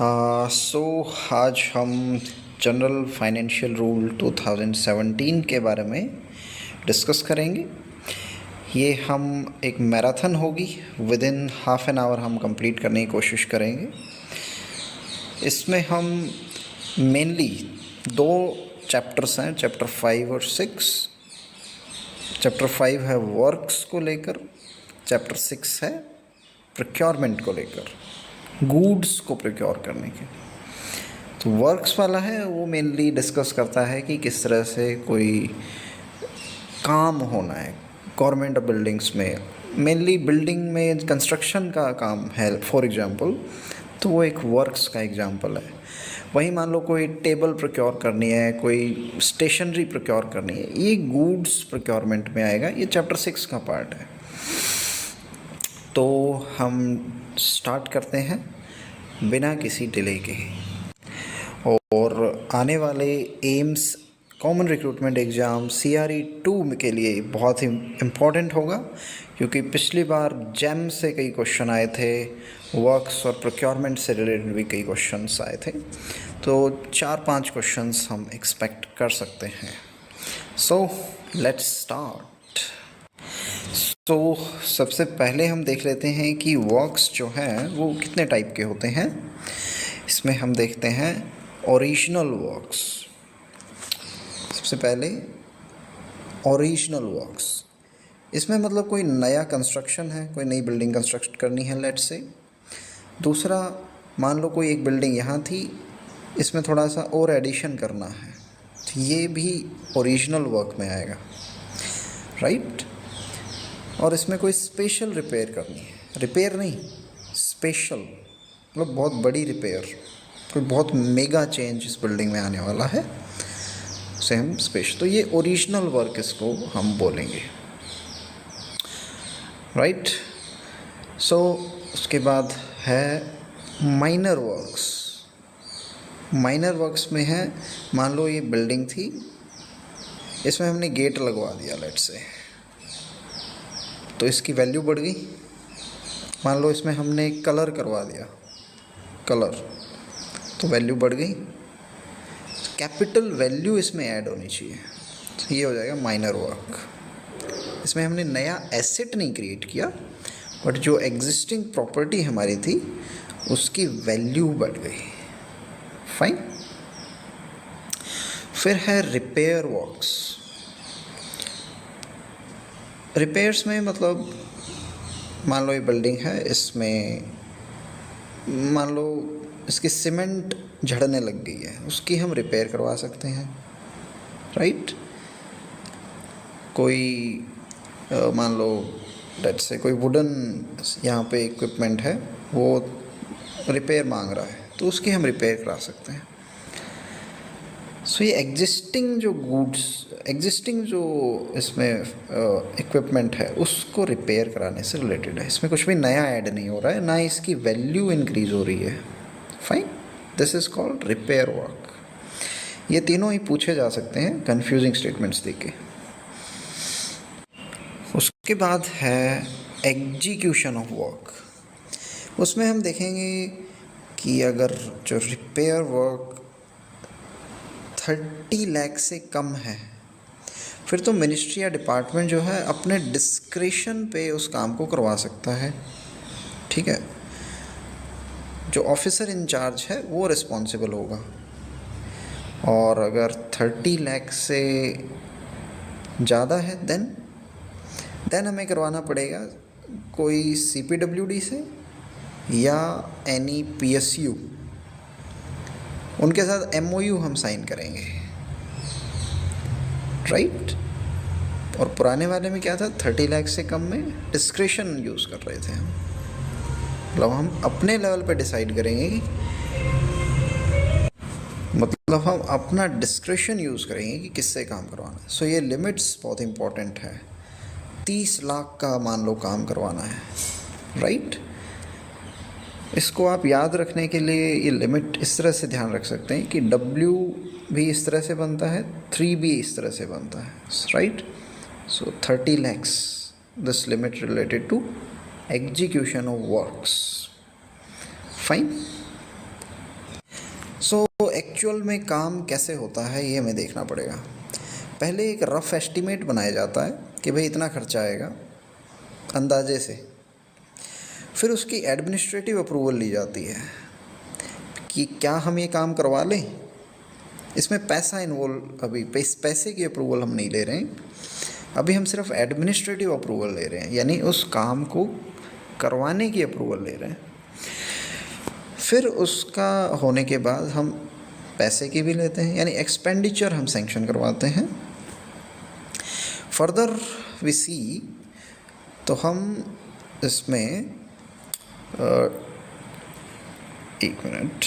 सो आज हम general financial rule 2017 के बारे में डिस्कस करेंगे। ये हम एक मैराथन होगी, with in half an hour हम कंप्लीट करने की कोशिश करेंगे। इसमें हम मेनली दो चैप्टर्स हैं, चैप्टर 5 और 6। चैप्टर 5 है वर्क्स को लेकर, चैप्टर 6 है प्रोक्योरमेंट को लेकर, गुड्स को प्रोक्योर करने के। तो वर्क्स वाला है वो मेनली डिस्कस करता है कि किस तरह से कोई काम होना है गवर्नमेंट बिल्डिंग्स में। मेनली बिल्डिंग में कंस्ट्रक्शन का काम है फॉर एग्जांपल, तो वो एक वर्क्स का एग्जांपल है। वहीं मान लो कोई टेबल प्रोक्योर करनी है, कोई स्टेशनरी प्रोक्योर करनी है, ये गुड्स प्रोक्योरमेंट में आएगा। ये चैप्टर 6 का पार्ट है। तो हम स्टार्ट करते हैं बिना किसी डिले के। और आने वाले AIIMS common recruitment exam CRE 2 के लिए बहुत ही इम्पोर्टेंट होगा, क्योंकि पिछली बार जेम से कई क्वेश्चन आए थे, वर्क्स और प्रोक्योरमेंट से रिलेटेड भी कई क्वेश्चंस आए थे। तो 4-5 क्वेश्चंस हम एक्सपेक्ट कर सकते हैं। So let's start. तो सबसे पहले हम देख लेते हैं कि वर्क्स जो हैं वो कितने टाइप के होते हैं। इसमें हम देखते हैं ओरिजिनल वर्क्स। सबसे पहले ओरिजिनल वर्क्स, इसमें मतलब कोई नया कंस्ट्रक्शन है, कोई नई बिल्डिंग कंस्ट्रक्ट करनी है लेट्स से। दूसरा, मान लो कोई एक बिल्डिंग यहाँ थी, इसमें थोड़ा सा और एडिशन करना है, तो ये भी ओरिजिनल वर्क में आएगा, राइट। और इसमें कोई स्पेशल रिपेयर करनी है, रिपेयर नहीं स्पेशल, मतलब बहुत बड़ी रिपेयर, कोई बहुत मेगा चेंज इस बिल्डिंग में आने वाला है, उसे हम स्पेशल, तो ये ओरिजिनल वर्क इसको हम बोलेंगे, राइट। सो उसके बाद है माइनर वर्क्स। माइनर वर्क्स में है, मान लो ये बिल्डिंग थी, इसमें हमने गेट लगवा दिया लेट्स से, तो इसकी वैल्यू बढ़ गई। मान लो इसमें हमने कलर करवा दिया, कलर, तो वैल्यू बढ़ गई। कैपिटल वैल्यू इसमें ऐड होनी चाहिए, तो ये हो जाएगा माइनर वर्क। इसमें हमने नया एसेट नहीं क्रिएट किया, बट जो एग्जिस्टिंग प्रॉपर्टी हमारी थी उसकी वैल्यू बढ़ गई, फाइन। फिर है रिपेयर वर्क्स। रिपेयर्स में मतलब मान लो ये बिल्डिंग है, इसमें मान लो इसकी सीमेंट झड़ने लग गई है, उसकी हम रिपेयर करवा सकते हैं, राइट। कोई मान लो लेट्स से कोई वुडन यहाँ पे इक्विपमेंट है, वो रिपेयर मांग रहा है, तो उसकी हम रिपेयर करा सकते हैं। सो ये एग्जिस्टिंग जो गुड्स, एग्जिस्टिंग जो इसमें इक्विपमेंट है उसको रिपेयर कराने से रिलेटेड है। इसमें कुछ भी नया ऐड नहीं हो रहा है, ना इसकी वैल्यू इंक्रीज हो रही है, fine. This is called repair work. ये तीनों ही पूछे जा सकते हैं कंफ्यूजिंग स्टेटमेंट्स देके। उसके बाद है एग्जीक्यूशन ऑफ वर्क। उसमें हम देखेंगे कि अगर जो रिपेयर वर्क 30 लाख से कम है, फिर तो मिनिस्ट्री या डिपार्टमेंट जो है अपने डिस्क्रेशन पे उस काम को करवा सकता है, ठीक है। जो ऑफिसर इंचार्ज है वो रिस्पॉन्सिबल होगा। और अगर 30 लाख से ज़्यादा है देन हमें करवाना पड़ेगा कोई CPWD से या एनी PSU, उनके साथ MOU हम साइन करेंगे, राइट। और पुराने वाले में क्या था, 30 लाख से कम में डिस्क्रेशन यूज़ कर रहे थे हम, मतलब हम अपने लेवल पे डिसाइड करेंगे कि मतलब हम अपना डिस्क्रेशन यूज़ करेंगे कि किससे काम करवाना है। सो ये लिमिट्स बहुत इंपॉर्टेंट है। 30 लाख का मान लो काम करवाना है, राइट। इसको आप याद रखने के लिए ये लिमिट इस तरह से ध्यान रख सकते हैं कि W भी इस तरह से बनता है, 3 भी इस तरह से बनता है, right. So 30 lakhs, this limit related to execution of works, fine। So actual में काम कैसे होता है ये हमें देखना पड़ेगा। पहले एक रफ़ एस्टीमेट बनाया जाता है कि भाई इतना खर्चा आएगा अंदाजे से, फिर उसकी एडमिनिस्ट्रेटिव अप्रूवल ली जाती है कि क्या हम ये काम करवा लें। इसमें पैसा इन्वॉल्व, अभी पैसे की अप्रूवल हम नहीं ले रहे हैं, अभी हम सिर्फ एडमिनिस्ट्रेटिव अप्रूवल ले रहे हैं, यानी उस काम को करवाने की अप्रूवल ले रहे हैं। फिर उसका होने के बाद हम पैसे की भी लेते हैं, यानी एक्सपेंडिचर हम सैंक्शन करवाते हैं। फर्दर वी सी, तो हम इसमें एक मिनट,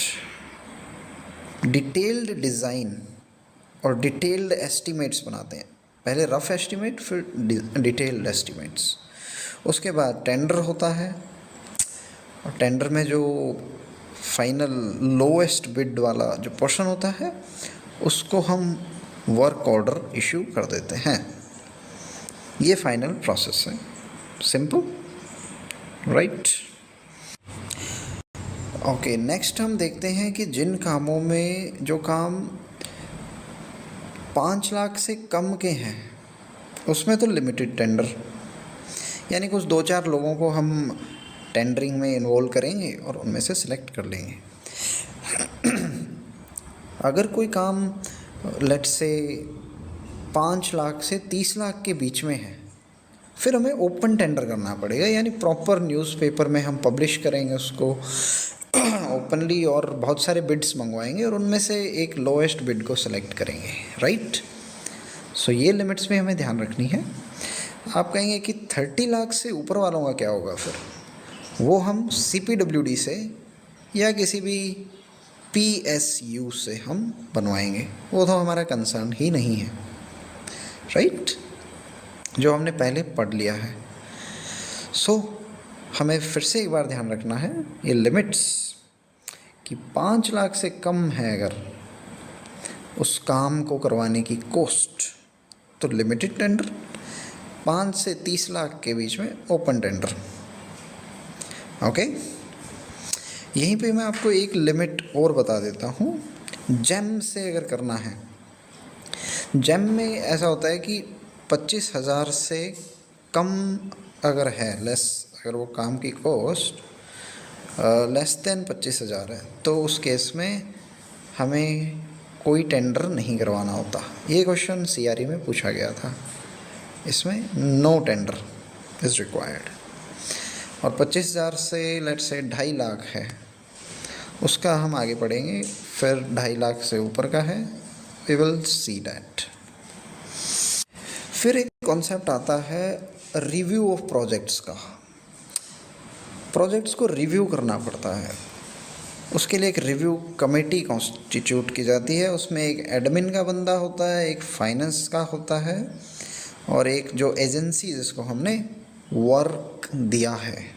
डिटेल्ड डिज़ाइन और डिटेल्ड एस्टीमेट्स बनाते हैं। पहले रफ़ एस्टीमेट, फिर डिटेल्ड एस्टीमेट्स। उसके बाद टेंडर होता है, और टेंडर में जो फाइनल लोएस्ट बिड वाला जो पोर्शन होता है उसको हम वर्क ऑर्डर इशू कर देते हैं। ये फाइनल प्रोसेस है, सिंपल, राइट। ओके, नेक्स्ट हम देखते हैं कि जिन कामों में जो काम 5 लाख से कम के हैं उसमें तो लिमिटेड टेंडर, यानी कुछ 2-4 लोगों को हम टेंडरिंग में इन्वॉल्व करेंगे और उनमें से सिलेक्ट कर लेंगे। अगर कोई काम लेट्स से 5 लाख से 30 लाख के बीच में है, फिर हमें ओपन टेंडर करना पड़ेगा, यानी प्रॉपर न्यूज़पेपर में हम पब्लिश करेंगे उसको ओपनली, और बहुत सारे बिड्स मंगवाएंगे और उनमें से एक लोएस्ट बिड को सिलेक्ट करेंगे, राइट। सो ये लिमिट्स में हमें ध्यान रखनी है। आप कहेंगे कि 30 लाख से ऊपर वालों का क्या होगा, फिर वो हम CPWD से या किसी भी PSU से हम बनवाएंगे, वो तो हमारा कंसर्न ही नहीं है, राइट, जो हमने पहले पढ़ लिया है। सो हमें फिर से एक बार ध्यान रखना है ये लिमिट्स, कि 5 लाख से कम है अगर उस काम को करवाने की कॉस्ट, तो लिमिटेड टेंडर, 5 से 30 लाख के बीच में ओपन टेंडर। ओके, यहीं पे मैं आपको एक लिमिट और बता देता हूँ। जेम से अगर करना है, जेम में ऐसा होता है कि 25,000 से कम अगर है, लेस, अगर वो काम की कॉस्ट लेस देन 25,000 है, तो उस केस में हमें कोई टेंडर नहीं करवाना होता। ये क्वेश्चन CRE में पूछा गया था, इसमें नो टेंडर इज़ रिक्वायर्ड। और 25,000 से लेट्स से 2.5 लाख है, उसका हम आगे पढ़ेंगे। फिर 2.5 लाख से ऊपर का है, वी विल सी दैट। फिर एक कॉन्सेप्ट आता है रिव्यू ऑफ प्रोजेक्ट्स का। प्रोजेक्ट्स को रिव्यू करना पड़ता है, उसके लिए एक रिव्यू कमेटी कॉन्स्टिट्यूट की जाती है। उसमें एक एडमिन का बंदा होता है, एक फाइनेंस का होता है, और एक जो एजेंसी जिसको हमने वर्क दिया है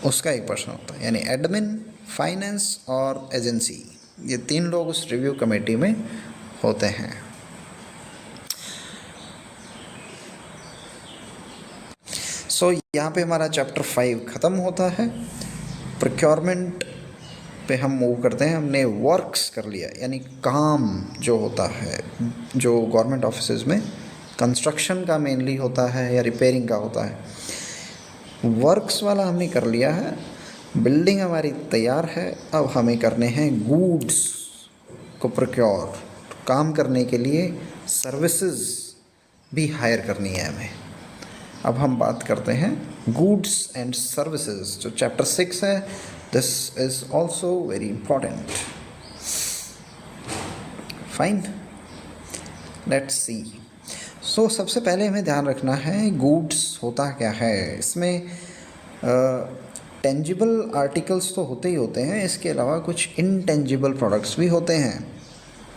उसका एक पर्सन होता है, यानी एडमिन, फाइनेंस और एजेंसी, ये 3 लोग उस रिव्यू कमेटी में होते हैं। सो यहाँ पे हमारा चैप्टर 5 ख़त्म होता है। प्रोक्योरमेंट पे हम मूव करते हैं। हमने वर्क्स कर लिया, यानी काम जो होता है, जो गवर्नमेंट ऑफिसेज में कंस्ट्रक्शन का मेनली होता है या रिपेयरिंग का होता है, वर्क्स वाला हमने कर लिया है। बिल्डिंग हमारी तैयार है, अब हमें करने हैं गुड्स को प्रोक्योर। काम करने के लिए सर्विसेज भी हायर करनी है हमें। अब हम बात करते हैं गुड्स एंड सर्विसेज, जो चैप्टर 6 है। This is also very important. Fine, let's see. So सबसे पहले हमें ध्यान रखना है गुड्स होता क्या है। इसमें टेंजिबल आर्टिकल्स तो होते ही होते हैं, इसके अलावा कुछ इनटेंजिबल प्रोडक्ट्स भी होते हैं।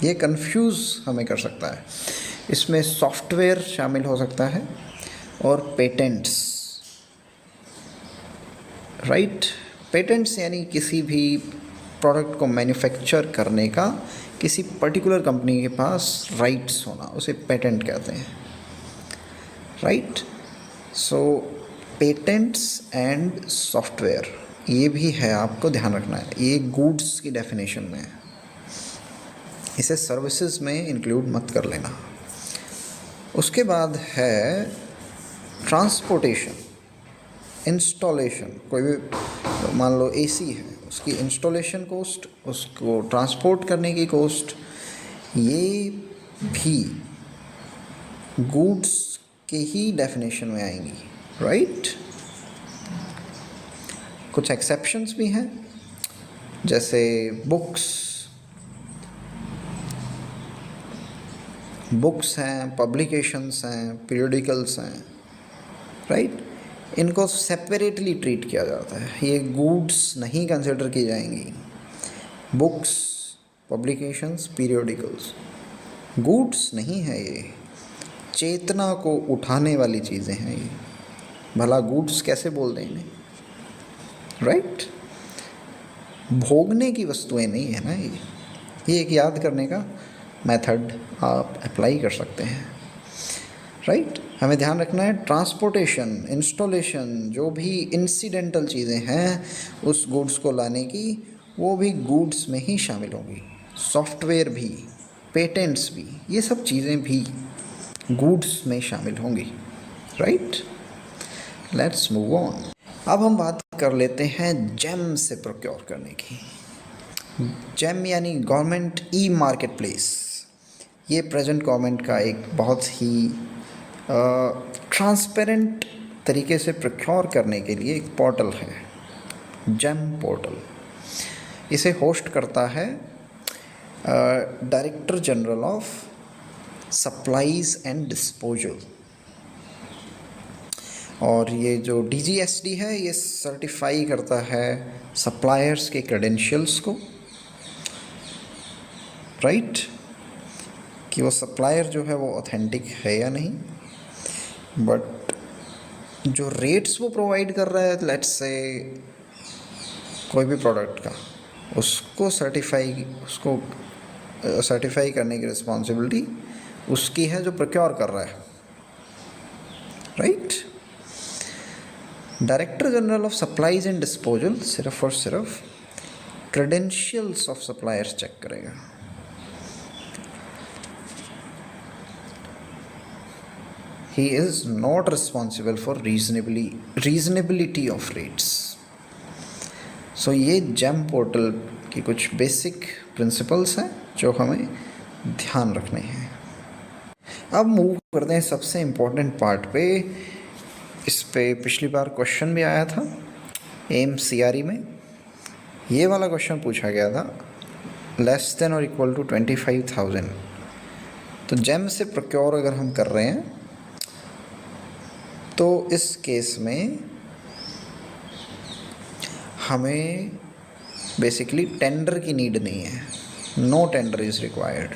ये कंफ्यूज हमें कर सकता है। इसमें सॉफ्टवेयर शामिल हो सकता है और पेटेंट्स, राइट। पेटेंट्स यानी किसी भी प्रोडक्ट को मैन्युफैक्चर करने का किसी पर्टिकुलर कंपनी के पास राइट्स होना, उसे पेटेंट कहते हैं, right. So patents and software, ये भी है, आपको ध्यान रखना है। ये गुड्स की डेफिनेशन में है। इसे सर्विसेज में इंक्लूड मत कर लेना। उसके बाद है ट्रांसपोर्टेशन, इंस्टॉलेशन। कोई भी मान लो एसी है, उसकी इंस्टॉलेशन कॉस्ट, उसको ट्रांसपोर्ट करने की कॉस्ट, ये भी गुड्स के ही डेफिनेशन में आएंगी, राइट। कुछ एक्सेप्शंस भी हैं, जैसे बुक्स हैं, पब्लिकेशंस हैं, पीरियडिकल्स हैं, राइट। इनको सेपरेटली ट्रीट किया जाता है, ये गुड्स नहीं कंसिडर की जाएंगी। बुक्स, पब्लिकेशंस, पीरियडिकल्स गुड्स नहीं है, ये चेतना को उठाने वाली चीज़ें हैं। ये भला गुड्स कैसे बोल दें इन्हें, राइट। भोगने की वस्तुएं नहीं है ना ये एक याद करने का मेथड आप अप्लाई कर सकते हैं, राइट। हमें ध्यान रखना है ट्रांसपोर्टेशन, इंस्टॉलेशन, जो भी इंसिडेंटल चीज़ें हैं उस गुड्स को लाने की, वो भी गुड्स में ही शामिल होंगी। सॉफ्टवेयर भी, पेटेंट्स भी, ये सब चीज़ें भी गुड्स में शामिल होंगी, राइट। Let's move on. अब हम बात कर लेते हैं जेम से प्रोक्योर करने की। जेम यानी गवर्नमेंट ई मार्केट प्लेस। ये प्रेजेंट गवर्नमेंट का एक बहुत ही ट्रांसपेरेंट तरीके से प्रोक्योर करने के लिए एक पोर्टल है, जेम पोर्टल। इसे होस्ट करता है director general of supplies and disposal. और ये जो DGSD है, ये सर्टिफाई करता है सप्लायर्स के क्रेडेंशियल्स को, राइट, कि वो सप्लायर जो है वो ऑथेंटिक है या नहीं। बट जो रेट्स वो प्रोवाइड कर रहा है, लेट्स से कोई भी प्रोडक्ट का, उसको सर्टिफाई करने की रिस्पॉन्सिबिलिटी उसकी है जो प्रोक्योर कर रहा है, right. Director general of supplies and disposal सिर्फ और सिर्फ क्रेडेंशियल्स ऑफ सप्लायर्स चेक करेगा। He is not responsible for reasonability of rates. So ये जेम पोर्टल की कुछ बेसिक प्रिंसिपल्स हैं जो हमें ध्यान रखने हैं। अब मूव करते हैं सबसे इम्पोर्टेंट पार्ट पे। इस पे पिछली बार क्वेश्चन भी आया था एम्स CRE में। ये वाला क्वेश्चन पूछा गया था, लेस देन और इक्वल टू 25,000। तो जेम से प्रोक्योर अगर हम कर रहे हैं तो इस केस में हमें बेसिकली टेंडर की नीड नहीं है, no tender is required.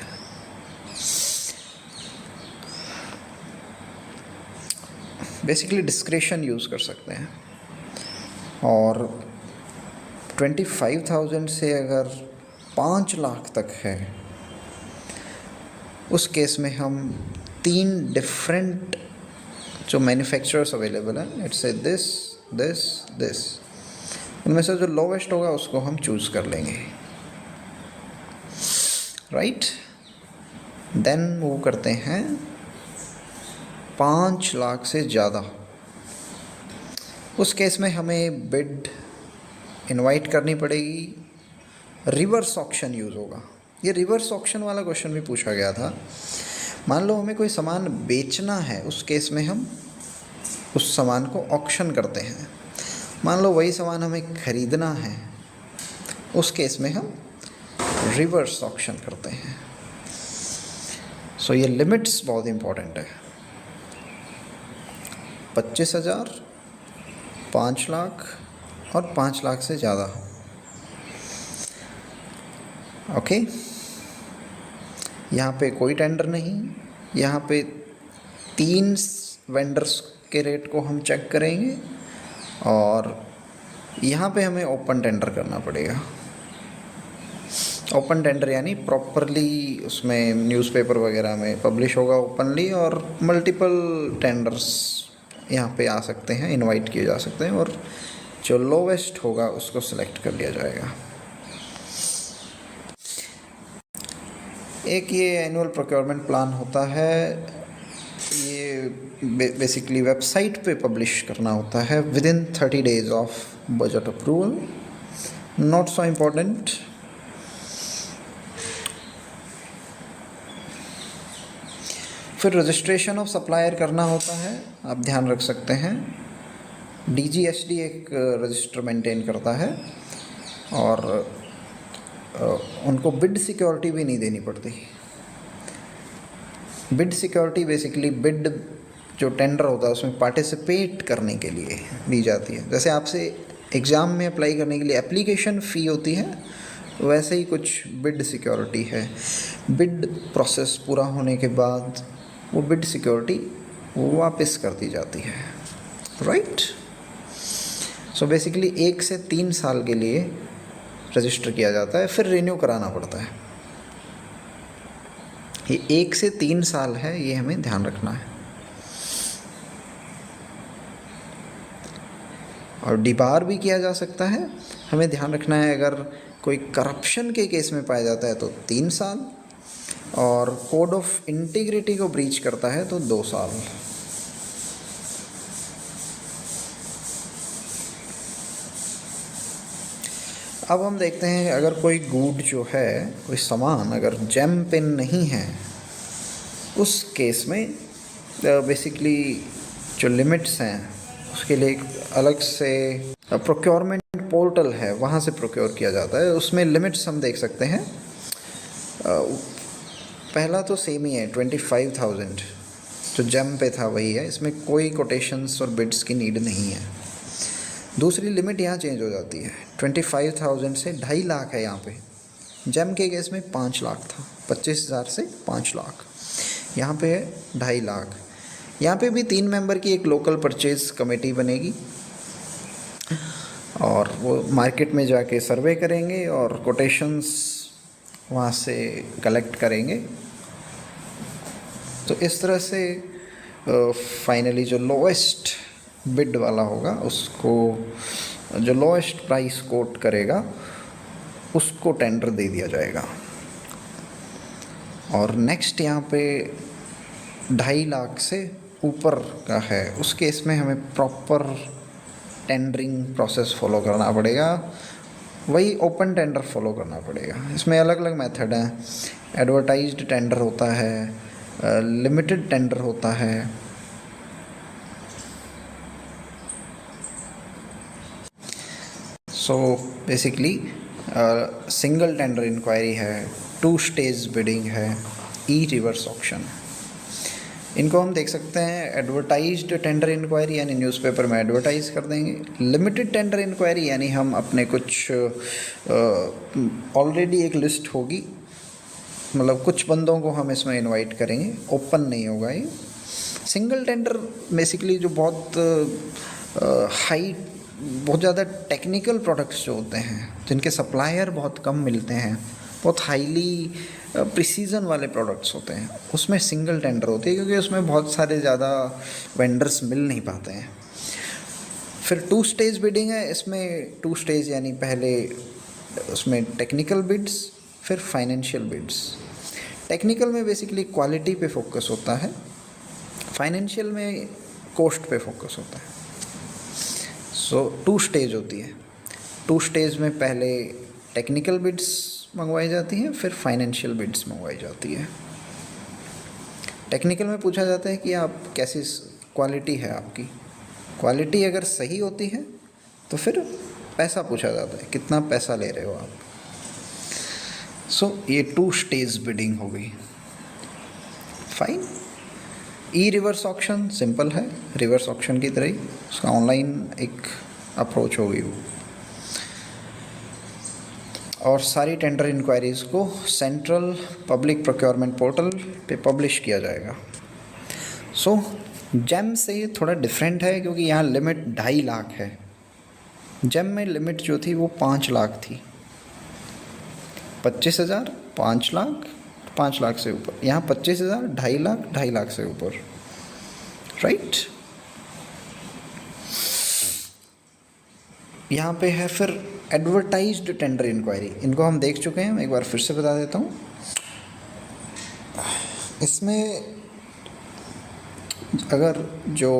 Basically discretion use कर सकते हैं। और 25,000 से अगर 5 लाख तक है, उस केस में हम 3 डिफरेंट जो मैन्युफैक्चरर्स अवेलेबल हैं, इट्स ए दिस, उनमें से जो लोवेस्ट होगा उसको हम चूज़ कर लेंगे, राइट। देन मूव करते हैं 5 लाख से ज़्यादा। उस केस में हमें बिड इनवाइट करनी पड़ेगी, रिवर्स ऑक्शन यूज़ होगा। ये रिवर्स ऑक्शन वाला क्वेश्चन भी पूछा गया था। मान लो हमें कोई सामान बेचना है, उस केस में हम उस सामान को ऑक्शन करते हैं। मान लो वही सामान हमें ख़रीदना है, उस केस में हम रिवर्स ऑक्शन करते हैं। सो ये लिमिट्स बहुत इम्पोर्टेंट है। 25,000, 5 लाख और 5 लाख से ज़्यादा, ओके। यहाँ पे कोई टेंडर नहीं, यहाँ पे 3 वेंडर्स के रेट को हम चेक करेंगे और यहाँ पे हमें ओपन टेंडर करना पड़ेगा। ओपन टेंडर यानी प्रॉपरली उसमें न्यूज़पेपर वगैरह में पब्लिश होगा ओपनली, और मल्टीपल टेंडर्स यहाँ पे आ सकते हैं, इनवाइट किए जा सकते हैं, और जो लोवेस्ट होगा उसको सिलेक्ट कर लिया जाएगा। एक ये एनुअल प्रोक्योरमेंट प्लान होता है, ये बेसिकली वेबसाइट पे पब्लिश करना होता है with in 30 days of budget approval, not so important. फिर रजिस्ट्रेशन ऑफ सप्लायर करना होता है, आप ध्यान रख सकते हैं। DGST एक रजिस्टर मेंटेन करता है और उनको बिड सिक्योरिटी भी नहीं देनी पड़ती। बिड सिक्योरिटी बेसिकली बिड जो टेंडर होता है उसमें पार्टिसिपेट करने के लिए दी जाती है। जैसे आपसे एग्ज़ाम में अप्लाई करने के लिए एप्लीकेशन फ़ी होती है, वैसे ही कुछ बिड सिक्योरिटी है। बिड प्रोसेस पूरा होने के बाद वो बिड सिक्योरिटी वो वापस कर दी जाती है, राइट। सो बेसिकली 1 से 3 साल के लिए रजिस्टर किया जाता है, फिर रिन्यू कराना पड़ता है। ये 1 से 3 साल है, ये हमें ध्यान रखना है। और डिबार भी किया जा सकता है, हमें ध्यान रखना है। अगर कोई करप्शन के केस में पाया जाता है तो 3 साल, और कोड ऑफ इंटीग्रिटी को ब्रीच करता है तो 2 साल। अब हम देखते हैं अगर कोई गुड जो है, कोई सामान अगर जेम पिन नहीं है, उस केस में बेसिकली जो लिमिट्स हैं उसके लिए एक अलग से प्रोक्योरमेंट पोर्टल है, वहाँ से प्रोक्योर किया जाता है। उसमें लिमिट्स हम देख सकते हैं। पहला तो सेम ही है, 25,000 जो जेम पे था वही है, इसमें कोई कोटेशंस और बिड्स की नीड नहीं है। दूसरी लिमिट यहाँ चेंज हो जाती है, 25,000 से 2.5 लाख है यहाँ पे। जेम के केस में 5 लाख था, 25,000 से 5 लाख, यहाँ पे है 2.5 लाख। यहाँ पे भी 3 मेंबर की एक लोकल परचेज कमेटी बनेगी और वो मार्केट में जाके सर्वे करेंगे और कोटेशंस वहाँ से कलेक्ट करेंगे। तो इस तरह से फाइनली जो लोएस्ट बिड वाला होगा उसको, जो लोएस्ट प्राइस कोट करेगा उसको टेंडर दे दिया जाएगा। और नेक्स्ट यहाँ पे 2.5 लाख से ऊपर का है, उस केस में हमें प्रॉपर टेंडरिंग प्रोसेस फॉलो करना पड़ेगा, वही ओपन टेंडर फॉलो करना पड़ेगा। इसमें अलग अलग मेथड हैं, एडवर्टाइज्ड टेंडर होता है, लिमिटेड टेंडर होता है। So basically single tender inquiry है, 2 स्टेज बिडिंग है, ई रिवर्स ऑक्शन। इनको हम देख सकते हैं एडवर्टाइज्ड टेंडर इंक्वायरी यानी न्यूज़पेपर में एडवर्टाइज कर देंगे। लिमिटेड टेंडर इंक्वायरी यानी हम अपने कुछ ऑलरेडी एक लिस्ट होगी, मतलब कुछ बंदों को हम इसमें इनवाइट करेंगे, ओपन नहीं होगा ये। सिंगल टेंडर बेसिकली जो बहुत बहुत ज़्यादा टेक्निकल प्रोडक्ट्स जो होते हैं, जिनके सप्लायर बहुत कम मिलते हैं, बहुत हाईली प्रिसीजन वाले प्रोडक्ट्स होते हैं, उसमें सिंगल टेंडर होती है क्योंकि उसमें बहुत सारे ज़्यादा वेंडर्स मिल नहीं पाते हैं। फिर 2 स्टेज बिडिंग है, इसमें 2 स्टेज यानी पहले उसमें टेक्निकल बिड्स, फिर फाइनेंशियल बिड्स। टेक्निकल में बेसिकली क्वालिटी पे फोकस होता है, फाइनेंशियल में कॉस्ट पे फोकस होता है। सो 2 स्टेज होती है। 2 स्टेज में पहले टेक्निकल बिड्स मंगवाई जाती हैं, फिर फाइनेंशियल बिड्स मंगवाई जाती है। टेक्निकल में पूछा जाता है कि आप कैसी क्वालिटी है आपकी, क्वालिटी अगर सही होती है तो फिर पैसा पूछा जाता है, कितना पैसा ले रहे हो आप। सो ये 2 स्टेज बिडिंग हो गई, फाइन। ई रिवर्स ऑक्शन सिंपल है, रिवर्स ऑक्शन की तरह ही, उसका ऑनलाइन एक अप्रोच होगी वो। और सारी टेंडर इंक्वायरीज़ को सेंट्रल पब्लिक प्रोक्योरमेंट पोर्टल पे पब्लिश किया जाएगा। सो जेम से थोड़ा डिफरेंट है क्योंकि यहाँ लिमिट 2.5 लाख है। जेम में लिमिट जो थी वो 5 लाख थी, 25,000, 5 लाख, 5 लाख से ऊपर। यहाँ 25,000, 2.5 लाख, 2.5 लाख से ऊपर, राइट। यहाँ पे है फिर एडवर्टाइज्ड टेंडर इंक्वायरी, इनको हम देख चुके हैं, एक बार फिर से बता देता हूँ। इसमें अगर जो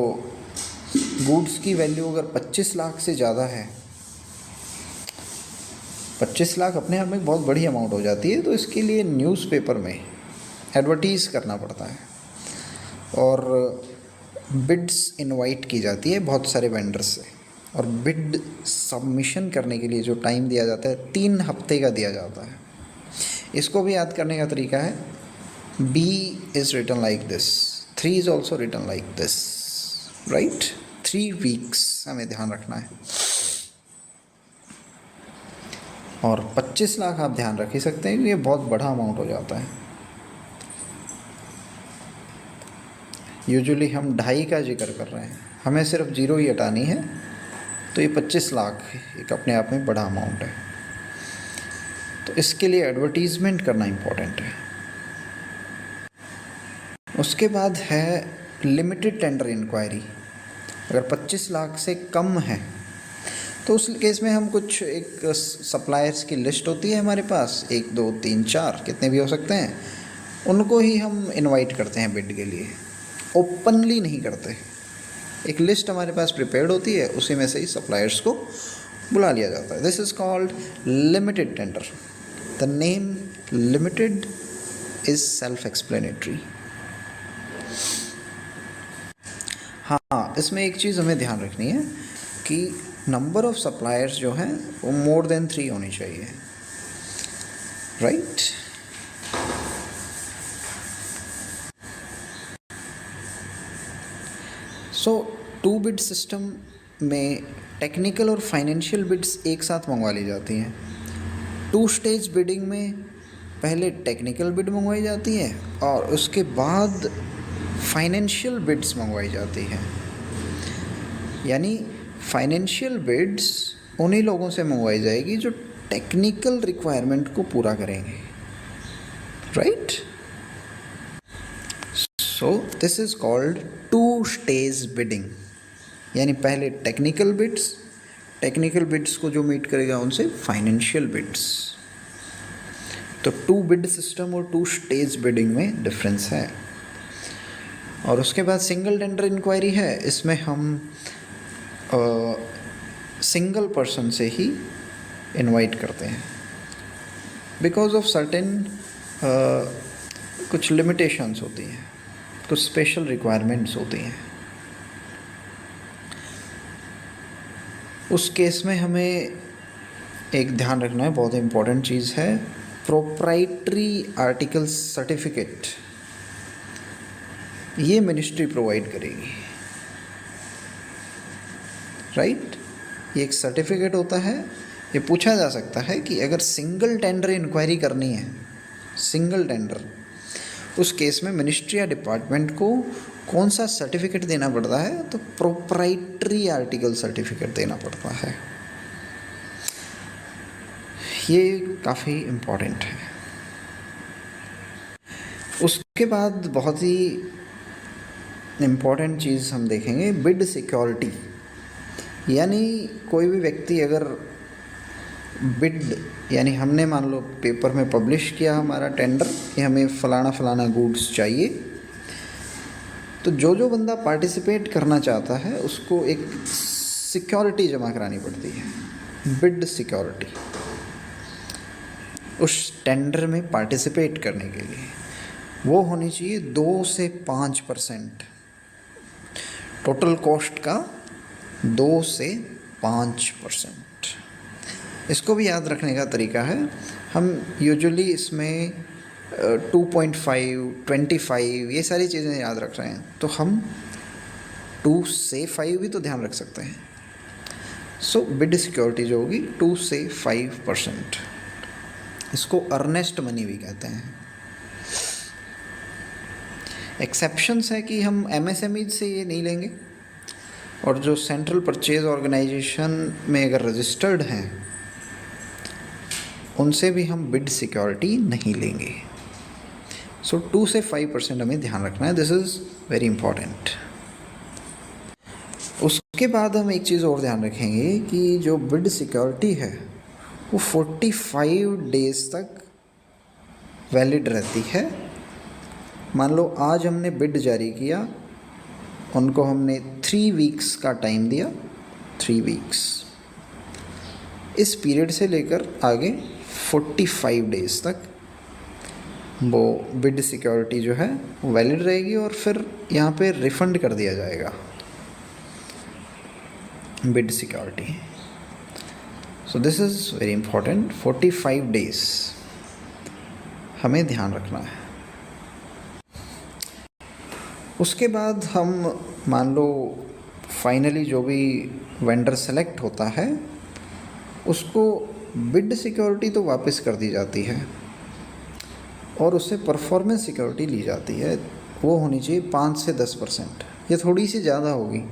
गुड्स की वैल्यू अगर 25 लाख से ज़्यादा है, 25 लाख अपने आप में बहुत बड़ी अमाउंट हो जाती है, तो इसके लिए न्यूज़पेपर में एडवर्टीज़ करना पड़ता है और बिड्स इनवाइट की जाती है बहुत सारे वेंडर्स से। और बिड सबमिशन करने के लिए जो टाइम दिया जाता है 3 हफ्ते का दिया जाता है। इसको भी याद करने का तरीका है, B is written like this, 3 is also written like this, right? 3 weeks हमें ध्यान रखना है। और 25 लाख आप ध्यान रख ही सकते हैं कि ये बहुत बड़ा अमाउंट हो जाता है। यूजुअली हम 2.5 का जिक्र कर रहे हैं, हमें सिर्फ 0 ही हटानी है, तो ये 25 लाख एक अपने आप में बड़ा अमाउंट है। तो इसके लिए एडवर्टीज़मेंट करना इम्पोर्टेंट है। उसके बाद है लिमिटेड टेंडर इंक्वायरी। अगर 25 लाख से कम है तो उस केस में हम कुछ एक सप्लायर्स की लिस्ट होती है हमारे पास, 1 2 3 4 कितने भी हो सकते हैं, उनको ही हम इनवाइट करते हैं बिड के लिए, ओपनली नहीं करते। एक लिस्ट हमारे पास प्रिपेयर्ड होती है, उसी में से ही सप्लायर्स को बुला लिया जाता है। This is called limited tender. The name limited is self explanatory. हाँ, इसमें एक चीज़ हमें ध्यान रखनी है कि नंबर ऑफ सप्लायर्स जो हैं वो मोर देन 3 होनी चाहिए, राइट? सो 2 बिड सिस्टम में टेक्निकल और फाइनेंशियल बिड्स एक साथ मंगवा ली जाती हैं। 2 स्टेज बिडिंग में पहले टेक्निकल बिड मंगवाई जाती है और उसके बाद फाइनेंशियल बिड्स मंगवाई जाती हैं। यानी फाइनेंशियल बिड्स उन्हीं लोगों से मंगवाई जाएगी जो टेक्निकल रिक्वायरमेंट को पूरा करेंगे, right? So this is called 2 stage bidding. यानी पहले टेक्निकल बिड्स को जो मीट करेगा उनसे फाइनेंशियल बिड्स। तो 2 बिड सिस्टम और 2 स्टेज बिडिंग में डिफरेंस है। और उसके बाद सिंगल टेंडर इंक्वायरी है। इसमें हम सिंगल पर्सन से ही इनवाइट करते हैं बिकॉज ऑफ सर्टेन कुछ लिमिटेशंस होती हैं, कुछ स्पेशल रिक्वायरमेंट्स होती हैं। उस केस में हमें एक ध्यान रखना है, बहुत इम्पोर्टेंट चीज़ है, प्रोप्राइटरी आर्टिकल सर्टिफिकेट। ये मिनिस्ट्री प्रोवाइड करेगी, राइट? ये एक सर्टिफिकेट होता है। ये पूछा जा सकता है कि अगर सिंगल टेंडर इंक्वायरी करनी है, सिंगल टेंडर, उस केस में मिनिस्ट्री या डिपार्टमेंट को कौन सा सर्टिफिकेट देना पड़ता है? तो प्रोप्राइटरी आर्टिकल सर्टिफिकेट देना पड़ता है। ये काफ़ी इम्पोर्टेंट है। उसके बाद बहुत ही इम्पोर्टेंट चीज़ हम देखेंगे, बिड सिक्योरिटी। यानी कोई भी व्यक्ति अगर बिड, यानी हमने मान लो पेपर में पब्लिश किया हमारा टेंडर कि हमें फ़लाना गुड्स चाहिए, तो जो बंदा पार्टिसिपेट करना चाहता है उसको एक सिक्योरिटी जमा करानी पड़ती है, बिड सिक्योरिटी, उस टेंडर में पार्टिसिपेट करने के लिए। वो होनी चाहिए 2 से 5%, टोटल कॉस्ट का 2 से 5%। इसको भी याद रखने का तरीका है, हम यूजुअली इसमें 2.5, 25 ये सारी चीज़ें याद रख रहे हैं, तो हम 2 से 5 भी तो ध्यान रख सकते हैं। सो बिड सिक्योरिटी जो होगी 2 से 5%, इसको अर्नेस्ट मनी भी कहते हैं। एक्सेप्शंस है कि हम MSME से ये नहीं लेंगे, और जो सेंट्रल परचेज ऑर्गेनाइजेशन में अगर रजिस्टर्ड हैं उनसे भी हम बिड सिक्योरिटी नहीं लेंगे। सो 2 से 5% हमें ध्यान रखना है, दिस इज़ वेरी इम्पॉर्टेंट। उसके बाद हम एक चीज़ और ध्यान रखेंगे कि जो बिड सिक्योरिटी है वो 45 डेज़ तक वैलिड रहती है, मान लो आज हमने बिड जारी किया, उनको हमने 3 वीक्स का टाइम दिया, 3 वीक्स। इस पीरियड से लेकर आगे 45 डेज तक वो बिड सिक्योरिटी जो है वैलिड रहेगी और फिर यहाँ पे रिफ़ंड कर दिया जाएगा bid security. So this is very important. 45 days हमें ध्यान रखना है। उसके बाद हम मान लो फाइनली जो भी वेंडर सेलेक्ट होता है उसको बिड सिक्योरिटी तो वापस कर दी जाती है और उससे परफॉर्मेंस सिक्योरिटी ली जाती है। वो होनी चाहिए 5 से 10%। ये थोड़ी सी ज़्यादा होगी,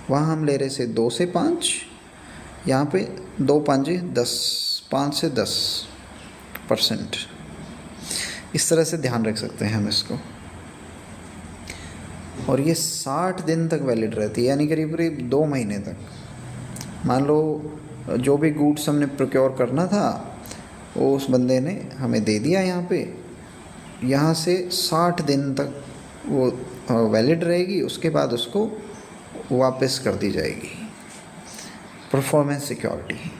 वहाँ हम ले रहे से 2 से 5, यहाँ पे 2 5 10, 5 से 10%। इस तरह से ध्यान रख सकते हैं हम इसको। और ये 60 दिन तक वैलिड रहती है, यानी करीब करीब 2 महीने तक। मान लो जो भी गुड्स हमने प्रोक्योर करना था वो उस बंदे ने हमें दे दिया, यहाँ से 60 दिन तक वो वैलिड रहेगी, उसके बाद उसको वापस कर दी जाएगी परफॉर्मेंस सिक्योरिटी।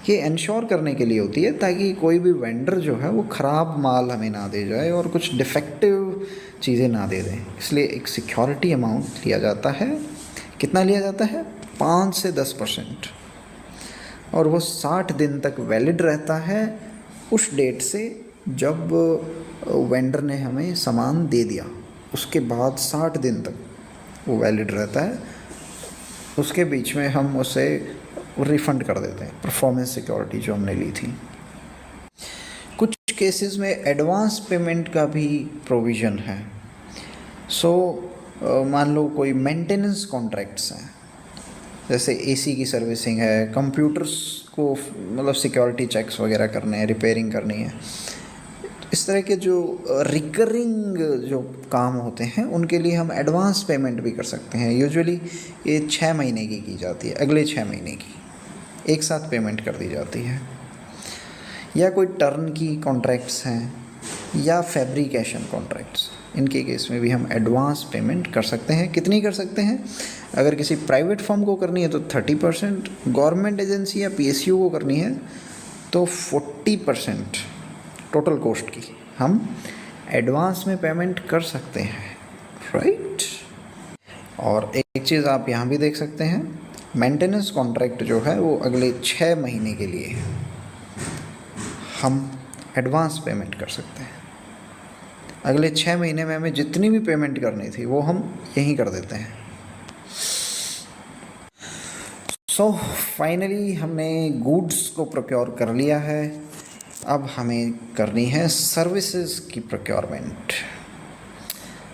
ये इंश्योर करने के लिए होती है ताकि कोई भी वेंडर जो है वो ख़राब माल हमें ना दे जाए और कुछ डिफेक्टिव चीज़ें ना दे दें। इसलिए एक सिक्योरिटी अमाउंट लिया जाता है। कितना लिया जाता है? 5 से 10%। और वो 60 दिन तक वैलिड रहता है उस डेट से जब वेंडर ने हमें सामान दे दिया, उसके बाद 60 दिन तक वो वैलिड रहता है। उसके बीच में हम उसे रिफ़ंड कर देते हैं परफॉर्मेंस सिक्योरिटी जो हमने ली थी। कुछ केसेस में एडवांस पेमेंट का भी प्रोविज़न है। मान लो कोई मेंटेनेंस कॉन्ट्रैक्ट्स हैं, जैसे एसी की सर्विसिंग है, कंप्यूटर्स को मतलब सिक्योरिटी चेक्स वगैरह करने हैं, रिपेयरिंग करनी है। इस तरह के जो रिकरिंग जो काम होते हैं उनके लिए हम एडवांस पेमेंट भी कर सकते हैं। यूजुअली ये 6 महीने की जाती है, अगले 6 महीने की एक साथ पेमेंट कर दी जाती है। या कोई टर्न की कॉन्ट्रैक्ट्स हैं या फैब्रिकेशन कॉन्ट्रैक्ट्स, इनके केस में भी हम एडवांस पेमेंट कर सकते हैं। कितनी कर सकते हैं? अगर किसी प्राइवेट फर्म को करनी है तो 30%, गवर्नमेंट एजेंसी या पीएसयू को करनी है तो 40% टोटल कॉस्ट की हम एडवांस में पेमेंट कर सकते हैं, राइट। और एक चीज़ आप यहाँ भी देख सकते हैं, मेंटेनेंस कॉन्ट्रैक्ट जो है वो अगले 6 महीने के लिए हम एडवांस पेमेंट कर सकते हैं। अगले 6 महीने में हमें जितनी भी पेमेंट करनी थी वो हम यहीं कर देते हैं। फाइनली हमने गुड्स को प्रोक्योर कर लिया है। अब हमें करनी है सर्विसेज की प्रोक्योरमेंट।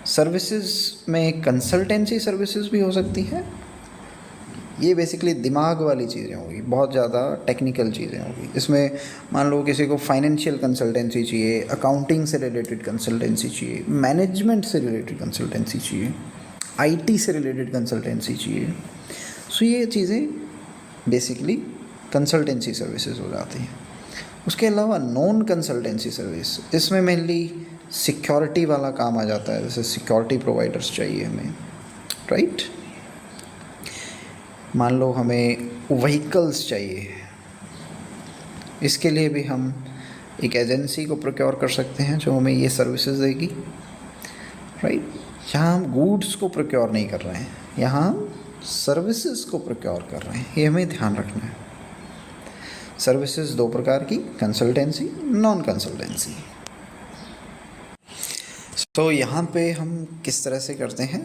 सर्विसेज में कंसल्टेंसी सर्विसेज भी हो सकती हैं। ये बेसिकली दिमाग वाली चीज़ें होगी, बहुत ज़्यादा टेक्निकल चीज़ें होगी। इसमें मान लो किसी को फाइनेंशियल कंसल्टेंसी चाहिए, अकाउंटिंग से रिलेटेड कंसल्टेंसी चाहिए, मैनेजमेंट से रिलेटेड कंसल्टेंसी चाहिए, आईटी से रिलेटेड कंसल्टेंसी चाहिए। ये चीज़ें बेसिकली कंसल्टेंसी सर्विसेज हो जाती हैं। उसके अलावा नॉन कंसल्टेंसी सर्विस, इसमें मेनली सिक्योरिटी वाला काम आ जाता है, जैसे सिक्योरिटी प्रोवाइडर्स चाहिए हमें, राइट। मान लो हमें व्हीकल्स चाहिए, इसके लिए भी हम एक एजेंसी को प्रोक्योर कर सकते हैं जो हमें ये सर्विसेज देगी, राइट। यहाँ हम गुड्स को प्रोक्योर नहीं कर रहे हैं, यहाँ हम सर्विसेज को प्रोक्योर कर रहे हैं, ये हमें ध्यान रखना है। सर्विसेज 2 प्रकार की, कंसल्टेंसी, नॉन कंसल्टेंसी। तो यहाँ पे हम किस तरह से करते हैं?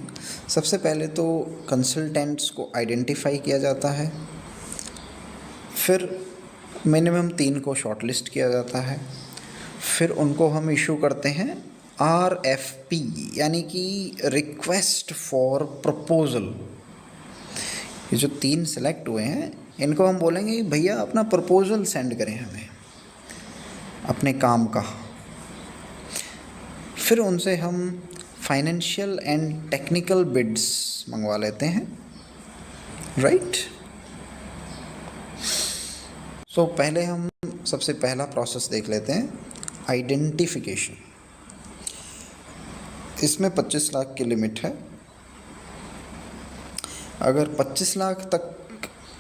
सबसे पहले तो कंसल्टेंट्स को आइडेंटिफाई किया जाता है, फिर मिनिमम 3 को शॉर्टलिस्ट किया जाता है, फिर उनको हम इशू करते हैं RFP यानी कि रिक्वेस्ट फॉर प्रपोज़ल। ये जो 3 सेलेक्ट हुए हैं इनको हम बोलेंगे भैया अपना प्रपोज़ल सेंड करें हमें अपने काम का। फिर उनसे हम फाइनेंशियल एंड टेक्निकल बिड्स मंगवा लेते हैं, राइट। पहले हम सबसे पहला प्रोसेस देख लेते हैं, आइडेंटिफिकेशन। इसमें 25 लाख की लिमिट है। अगर 25 लाख तक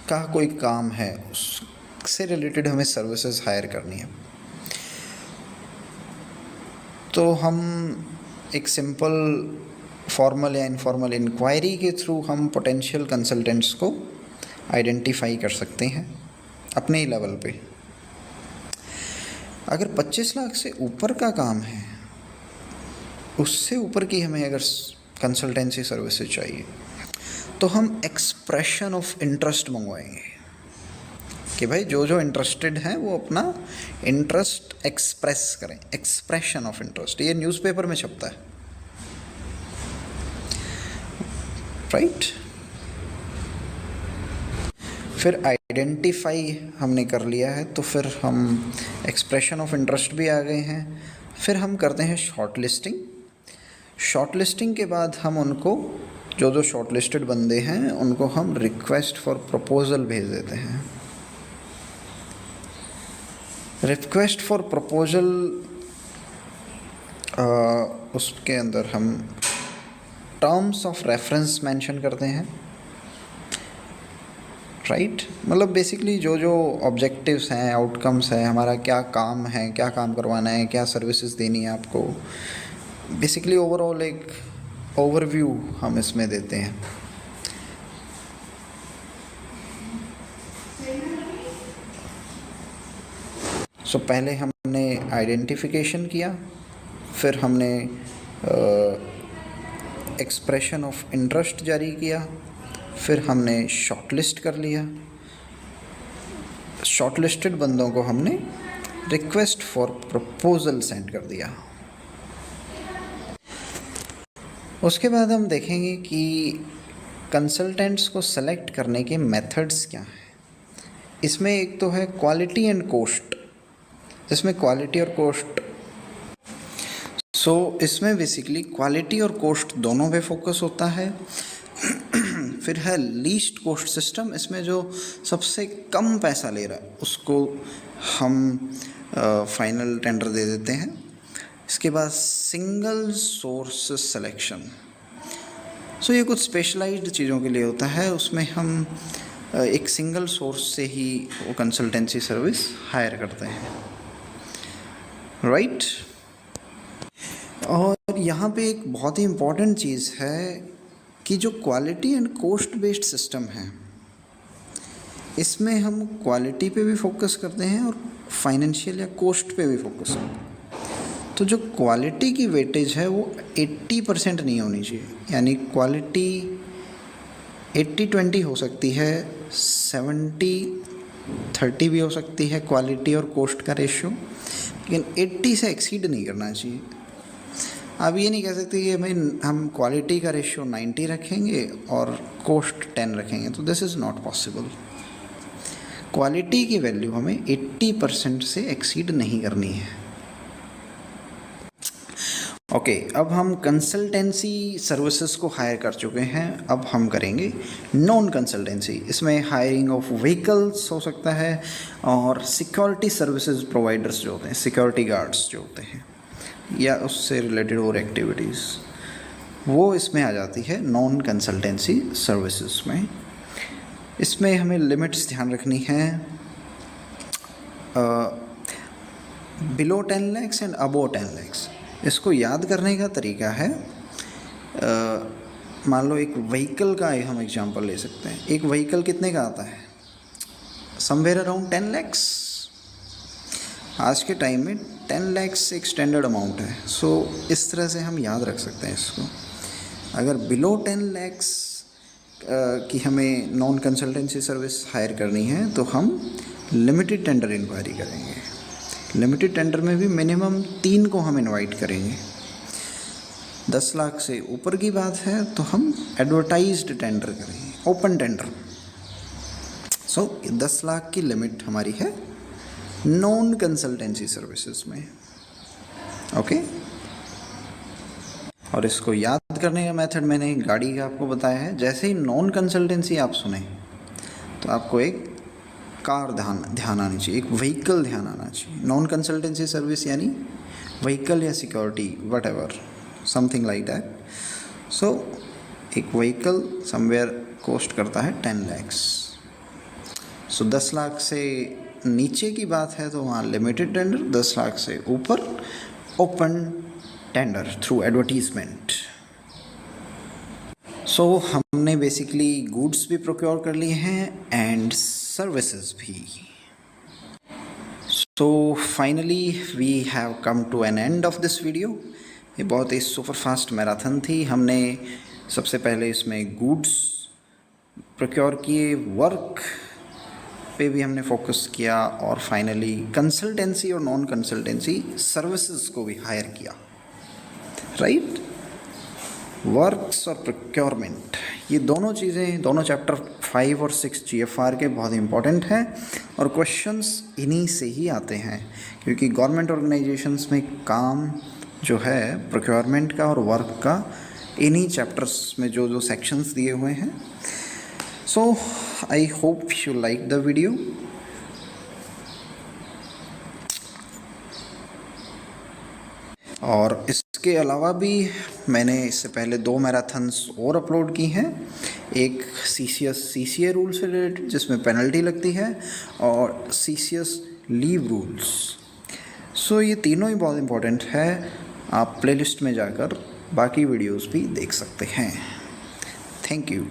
का कोई काम है, उससे रिलेटेड हमें सर्विसेज हायर करनी है, तो हम एक सिंपल फॉर्मल या इनफॉर्मल इंक्वायरी के थ्रू हम पोटेंशियल कंसल्टेंट्स को आइडेंटिफाई कर सकते हैं अपने ही लेवल पे। अगर 25 लाख से ऊपर का काम है, उससे ऊपर की हमें अगर कंसल्टेंसी सर्विसेज चाहिए, तो हम एक्सप्रेशन ऑफ इंटरेस्ट मंगवाएंगे कि भाई जो जो इंटरेस्टेड हैं वो अपना इंटरेस्ट एक्सप्रेस करें। एक्सप्रेशन ऑफ इंटरेस्ट, ये न्यूज़पेपर में छपता है, राइट। फिर आइडेंटिफाई हमने कर लिया है, तो फिर हम एक्सप्रेशन ऑफ इंटरेस्ट भी आ गए हैं। फिर हम करते हैं शॉर्ट लिस्टिंग। शॉर्ट लिस्टिंग के बाद हम उनको, जो जो शॉर्ट लिस्टेड बंदे हैं, उनको हम रिक्वेस्ट फॉर प्रपोजल भेज देते हैं। रिक्वेस्ट फॉर प्रपोजल, उसके अंदर हम टर्म्स ऑफ रेफरेंस मेंशन करते हैं, राइट। मतलब बेसिकली जो जो ऑब्जेक्टिव्स हैं, आउटकम्स हैं, हमारा क्या काम है, क्या काम करवाना है, क्या सर्विसेज देनी है आपको, बेसिकली ओवरऑल एक ओवरव्यू हम इसमें देते हैं। सो पहले हमने आइडेंटिफिकेशन किया, फिर हमने एक्सप्रेशन ऑफ इंटरेस्ट जारी किया, फिर हमने शॉर्टलिस्ट कर लिया। शॉर्टलिस्टेड बंदों को हमने रिक्वेस्ट फॉर प्रपोजल सेंड कर दिया। उसके बाद हम देखेंगे कि कंसल्टेंट्स को सेलेक्ट करने के मेथड्स क्या हैं। इसमें एक तो है क्वालिटी एंड कॉस्ट, इसमें क्वालिटी और कॉस्ट, इसमें बेसिकली क्वालिटी और कॉस्ट दोनों पे फोकस होता है। फिर है लीस्ट कॉस्ट सिस्टम, इसमें जो सबसे कम पैसा ले रहा है उसको हम फाइनल टेंडर दे देते हैं। इसके बाद सिंगल सोर्स सिलेक्शन, ये कुछ स्पेशलाइज्ड चीज़ों के लिए होता है, उसमें हम एक सिंगल सोर्स से ही वो कंसल्टेंसी सर्विस हायर करते हैं, राइट। और यहाँ पे एक बहुत ही इम्पॉर्टेंट चीज़ है कि जो quality and cost based system है, इसमें हम क्वालिटी पे भी फोकस करते हैं और फाइनेंशियल या कॉस्ट पे भी फोकस करते हैं। तो जो क्वालिटी की वेटेज है वो 80% नहीं होनी चाहिए, यानी क्वालिटी 80-20 हो सकती है, 70-30 भी हो सकती है क्वालिटी और कॉस्ट का रेशियो, लेकिन 80 से एक्सीड नहीं करना चाहिए। आप ये नहीं कह सकते कि भाई हम क्वालिटी का रेशियो 90 रखेंगे और कॉस्ट 10 रखेंगे, तो this is not possible. Quality की वैल्यू हमें 80% से एक्सीड नहीं करनी है। ओके, अब हम कंसल्टेंसी सर्विसेज को हायर कर चुके हैं, अब हम करेंगे नॉन कंसल्टेंसी। इसमें हायरिंग ऑफ व्हीकल्स हो सकता है और सिक्योरिटी सर्विसेज प्रोवाइडर्स जो होते हैं, सिक्योरिटी गार्ड्स जो होते हैं, या उससे रिलेटेड और एक्टिविटीज़, वो इसमें आ जाती है नॉन कंसल्टेंसी सर्विसेज में। इसमें हमें लिमिट्स ध्यान रखनी है, below 10 lakhs and above 10 lakhs। इसको याद करने का तरीका है, मान लो एक व्हीकल का हम एग्जांपल ले सकते हैं। एक व्हीकल कितने का आता है? Somewhere around 10 lakhs। आज के टाइम में 10 lakhs एक स्टैंडर्ड अमाउंट है, इस तरह से हम याद रख सकते हैं इसको। अगर बिलो 10 lakhs की हमें नॉन कंसल्टेंसी सर्विस हायर करनी है, तो हम लिमिटेड टेंडर इंक्वायरी करेंगे। लिमिटेड टेंडर में भी मिनिमम 3 को हम इनवाइट करेंगे। 10 लाख से ऊपर की बात है तो हम एडवर्टाइज्ड टेंडर करेंगे, ओपन टेंडर। 10 लाख की लिमिट हमारी है नॉन कंसल्टेंसी सर्विसेज में, ओके। और इसको याद करने का मेथड मैंने गाड़ी का आपको बताया है। जैसे ही नॉन कंसल्टेंसी आप सुने तो आपको एक कार ध्यान आनी चाहिए, एक व्हीकल ध्यान आना चाहिए। नॉन कंसल्टेंसी सर्विस यानी व्हीकल या security whatever, something like that. So एक व्हीकल समवेयर कॉस्ट करता है 10 lakhs. सो 10 लाख से नीचे की बात है तो वहाँ लिमिटेड टेंडर, 10 लाख से ऊपर ओपन टेंडर थ्रू एडवर्टीजमेंट. सो हमने बेसिकली गुड्स भी प्रोक्योर कर लिए हैं एंड सर्विसेज भी. So finally we have come to an end of this video. ये बहुत ही सुपर फास्ट मैराथन थी. हमने सबसे पहले इसमें गुड्स प्रोक्योर किए, वर्क पे भी हमने फोकस किया और फाइनली कंसल्टेंसी और नॉन कंसल्टेंसी सर्विसेज को भी हायर किया. राइट, वर्क्स और प्रोक्योरमेंट, ये दोनों चीज़ें, दोनों चैप्टर 5 और 6 GFR के बहुत इंपॉर्टेंट हैं और क्वेश्चंस इन्हीं से ही आते हैं क्योंकि गवर्नमेंट ऑर्गेनाइजेशंस में काम जो है प्रोक्योरमेंट का और वर्क का इन्हीं चैप्टर्स में जो जो सेक्शंस दिए हुए हैं. So I hope you like the video. और इसके अलावा भी मैंने इससे पहले 2 मैराथन्स और अपलोड की हैं. एक CCA रूल से रिलेटेड जिसमें पेनल्टी लगती है और CCS लीव रूल्स. सो ये तीनों ही बहुत इम्पोर्टेंट है. आप प्लेलिस्ट में जाकर बाकी वीडियोस भी देख सकते हैं. Thank you.